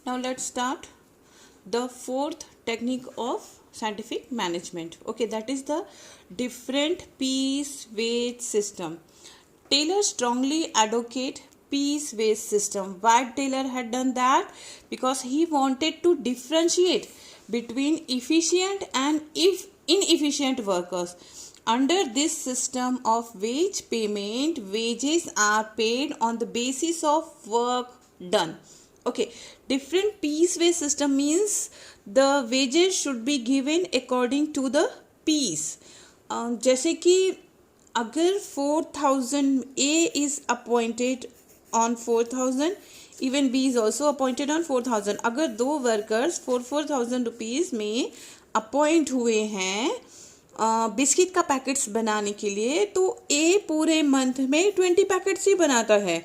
Now let's start the fourth technique of scientific management. Okay, that is the different piece weight system. Taylor strongly advocate piece weight system. Why Taylor had done that? Because he wanted to differentiate between efficient and inefficient workers. Under this system of wage payment, wages are paid on the basis of work done. Okay, different piece wage system means the wages should be given according to the piece. जैसे कि अगर 4000 A is appointed on 4000, even B is also appointed on 4000. अगर दो workers 4,000 rupees में appoint हुए हैं biscuit का packets बनाने के लिए, तो A पूरे मंथ में 20 पैकेट्स ही बनाता है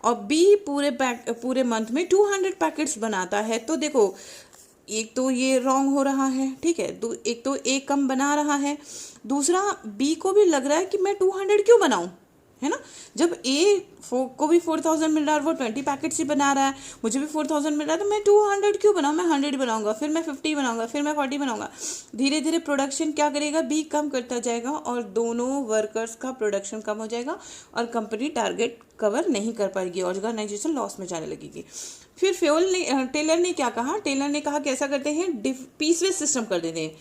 और B पूरे मंथ में 200 पैकेट्स बनाता है. तो देखो, एक तो ये रॉन्ग हो रहा है, ठीक है. एक तो A कम बना रहा है, दूसरा B को भी लग रहा है कि मैं 200 क्यों बनाऊं, है ना. जब A को भी 4000 मिल रहा है और वो 20 पैकेट्स ही बना रहा है, मुझे भी 4000 मिल रहा है, तो मैं 200 क्यों बनाऊं. मैं 100 बनाऊंगा, फिर मैं 50 बनाऊंगा, फिर मैं 40 बनाऊंगा. धीरे धीरे प्रोडक्शन क्या करेगा, B कम करता जाएगा और दोनों वर्कर्स का प्रोडक्शन कम हो जाएगा और कंपनी टारगेट कवर नहीं कर पाएगी, ऑर्गेनाइजेशन लॉस में जाने लगेगी. फिर टेलर ने क्या कहा, टेलर ने कहा कि ऐसा करते हैं, पीस वेज सिस्टम कर देते हैं.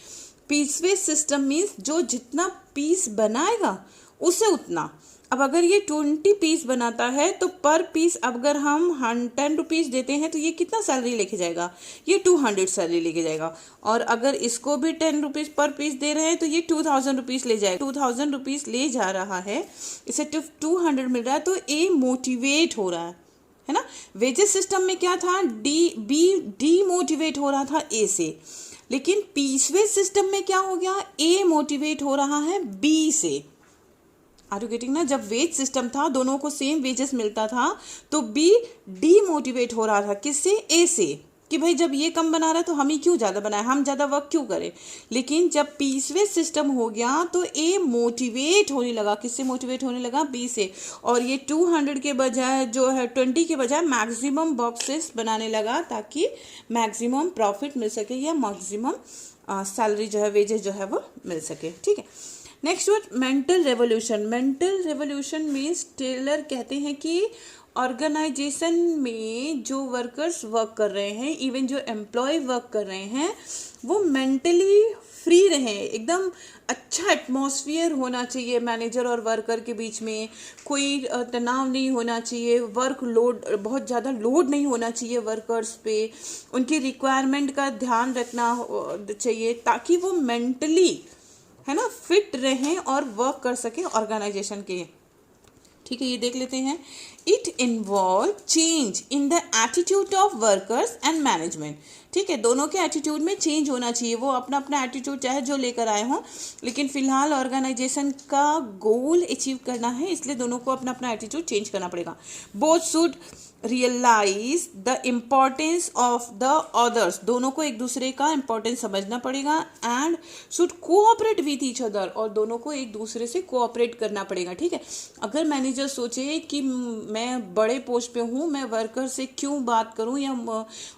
पीस वेज सिस्टम मीन्स जो जितना पीस बनाएगा उससे उतना. अब अगर ये 20 पीस बनाता है तो पर पीस अगर हम 10 रुपीज़ देते हैं तो ये कितना सैलरी लेके जाएगा, ये 200 सैलरी लेके जाएगा. और अगर इसको भी 10 रुपीज़ पर पीस दे रहे हैं तो ये 2000 रुपीज़ ले जाएगा. 2000 रुपीज़ ले जा रहा है, इसे 200 मिल रहा है, तो ए मोटिवेट हो रहा है ना. वेजेस सिस्टम में क्या था, बी डीमोटिवेट हो रहा था ए से. लेकिन पीस वेज सिस्टम में क्या हो गया, ए मोटिवेट हो रहा है बी से. आर यू गेटिंग ना. जब वेज सिस्टम था, दोनों को सेम वेजेस मिलता था, तो बी डीमोटिवेट हो रहा था किससे, ए से, कि भाई जब ये कम बना रहा है तो हम ही क्यों ज़्यादा बनाए, हम ज़्यादा वर्क क्यों करें. लेकिन जब पीसवेज सिस्टम हो गया तो ए मोटिवेट होने लगा, किससे मोटिवेट होने लगा, बी से. और ये 200 के बजाय जो है 20 के बजाय मैक्सिमम बॉक्सेस बनाने लगा ताकि मैक्सिमम प्रॉफिट मिल सके या मैक्सिमम सैलरी जो है, वेजेस जो है वो मिल सके. ठीक है. Next word mental revolution. Mental revolution means Taylor कहते हैं कि ऑर्गेनाइजेशन में जो वर्कर्स वर्क कर रहे हैं, इवन जो एम्प्लॉय वर्क कर रहे हैं, वो मेंटली फ्री रहें. एकदम अच्छा एटमॉस्फेयर होना चाहिए मैनेजर और वर्कर के बीच में. कोई तनाव नहीं होना चाहिए, वर्क लोड बहुत ज़्यादा लोड नहीं होना चाहिए वर्कर्स पे. उनकी रिक्वायरमेंट का ध्यान रखना चाहिए ताकि वो मेंटली, है ना, फिट रहें और वर्क कर सकें ऑर्गेनाइजेशन के. ठीक है, ये देख लेते हैं. It involve change in the attitude of workers and management. ठीक है, दोनों के एटीट्यूड में चेंज होना चाहिए. वो अपना अपना एटीट्यूड चाहे जो लेकर आए हों, लेकिन फिलहाल ऑर्गेनाइजेशन का गोल अचीव करना है, इसलिए दोनों को अपना अपना एटीट्यूड चेंज करना पड़ेगा. Both should realise the importance of the others. दोनों को एक दूसरे का इम्पोर्टेंस समझना पड़ेगा. And should cooperate with each other. और दोनों को एक दूसरे से कोऑपरेट करना पड़ेगा. ठीक है. अगर मैनेजर सोचे कि मैं बड़े पोस्ट पे हूँ, मैं वर्कर से क्यों बात करूँ, या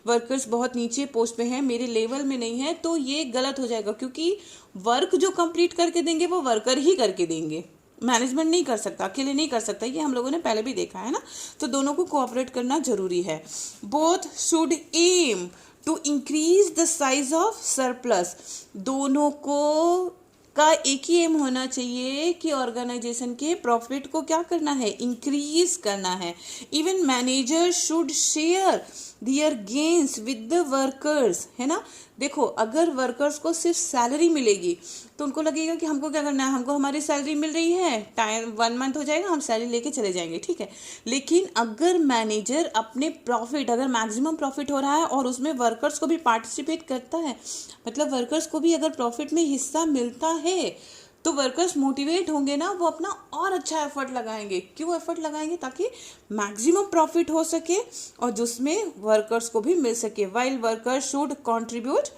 वर्कर्स बहुत नीचे पोस्ट पे हैं, मेरे लेवल में नहीं है, तो ये गलत हो जाएगा. क्योंकि वर्क जो कंप्लीट करके देंगे वो वर्कर ही करके देंगे, मैनेजमेंट नहीं कर सकता, अकेले नहीं कर सकता. ये हम लोगों ने पहले भी देखा है ना. तो दोनों को कोऑपरेट करना जरूरी है. Both should aim to increase the size of surplus. दोनों को का एक ही एम होना चाहिए कि ऑर्गेनाइजेशन के प्रॉफिट को क्या करना है, इंक्रीज करना है. Even manager should share their gains with the workers, है ना. देखो, अगर वर्कर्स को सिर्फ सैलरी मिलेगी तो उनको लगेगा कि हमको क्या करना है, हमको हमारी सैलरी मिल रही है, टाइम 1 मंथ हो जाएगा, हम सैलरी लेके चले जाएंगे. ठीक है. लेकिन अगर मैनेजर अपने प्रॉफिट, अगर मैक्सिमम प्रॉफिट हो रहा है और उसमें वर्कर्स को भी पार्टिसिपेट करता है, मतलब वर्कर्स को भी अगर प्रॉफिट में हिस्सा मिलता है, तो वर्कर्स मोटिवेट होंगे ना, वो अपना और अच्छा एफर्ट लगाएंगे. क्यों एफर्ट लगाएंगे, ताकि मैक्सिमम प्रॉफिट हो सके और जिसमें वर्कर्स को भी मिल सके. While workers should contribute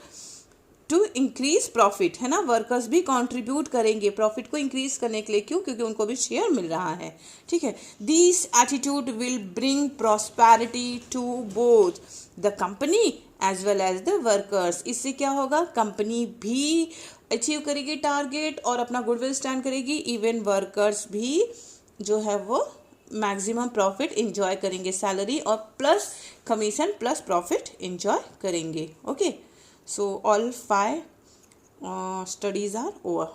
to increase profit, है ना, वर्कर्स भी कंट्रीब्यूट करेंगे प्रॉफिट को इंक्रीज करने के लिए, क्यों, क्योंकि उनको भी शेयर मिल रहा है, ठीक है। This attitude will bring prosperity to both the company as well as the workers. इससे क्या होगा, कंपनी भी अचीव करेगी टारगेट और अपना गुडविल स्टैंड करेगी, इवन वर्कर्स भी जो है वो मैक्सिमम प्रॉफिट इंजॉय करेंगे, सैलरी और plus commission plus profit enjoy करेंगे। Okay, so all 5 studies are over.